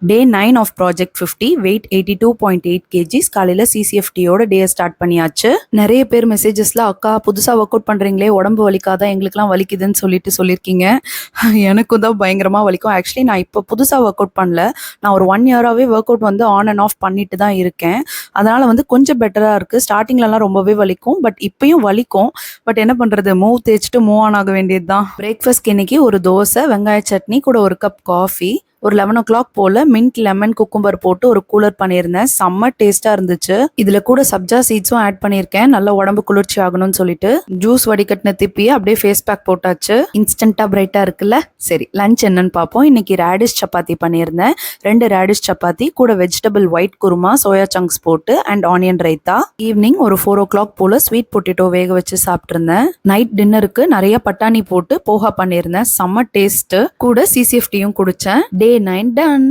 Day 9 of project 50, weight 82.8 KGs. காலையில் சிசிஎஃப்டியோட day start பண்ணியாச்சு. நிறைய பேர் மெசேஜஸ்ல அக்கா புதுசாக ஒர்க் அவுட் பண்ணுறீங்களே உடம்பு வலிக்காத, எங்களுக்குலாம் வலிக்குதுன்னு சொல்லியிருக்கீங்க. எனக்கும் தான் பயங்கரமாக வலிக்கும். ஆக்சுவலி நான் இப்போ புதுசாக ஒர்க் அவுட் பண்ணல, நான் ஒரு 1 இயராகவே ஒர்க் அவுட் வந்து ஆன் அண்ட் ஆஃப் பண்ணிட்டு தான் இருக்கேன். அதனால் வந்து கொஞ்சம் பெட்டராக இருக்குது. ஸ்டார்டிங்லலாம் ரொம்பவே வலிக்கும், பட் இப்பயும் வலிக்கும். பட் என்ன பண்ணுறது, மூவ் தேய்ச்சிட்டு மூவ் ஆன் ஆக வேண்டியது தான். பிரேக்ஃபாஸ்ட் இன்னைக்கு ஒரு தோசை, வெங்காய சட்னி கூட ஒரு கப் காஃபி. ஒரு 11 o'clock போல மின்ட் லெமன் குக்கும்பர் போட்டு ஒரு கூலர் பண்ணியிருந்தேன். செம்ம டேஸ்டா இருந்துச்சு. இதுல கூட சப்ஜா சீட்ஸும் ஆட் பண்ணியிருக்கேன், நல்ல உடம்பு குளிர்ச்சி ஆகணும்னு சொல்லிட்டு. ஜூஸ் வடிகட்டின திப்பியை அப்படியே ஃபேஸ் பேக் போட்டாச்சு. இன்ஸ்டன்டா பிரைட்டா இருக்குல்ல. சரி, லஞ்ச் என்னன்னு பார்ப்போம். இன்னைக்கு ரேடிஷ் சப்பாத்தி பண்ணியிருந்தேன். 2 ரேடிஷ் சப்பாத்தி கூட vegetable white kurma, soya chunks போட்டு அண்ட் ஆனியன் ரைத்தா. ஈவினிங் ஒரு 4 o'clock போல ஸ்வீட் பொட்டேட்டோ வேக வச்சு சாப்பிட்டிருந்தேன். நைட் டின்னருக்கு நிறைய பட்டாணி போட்டு போஹா பண்ணியிருந்தேன். செம்ம டேஸ்ட். கூட சிசிஎஃப்டியும் குடிச்சேன். Day 9 done.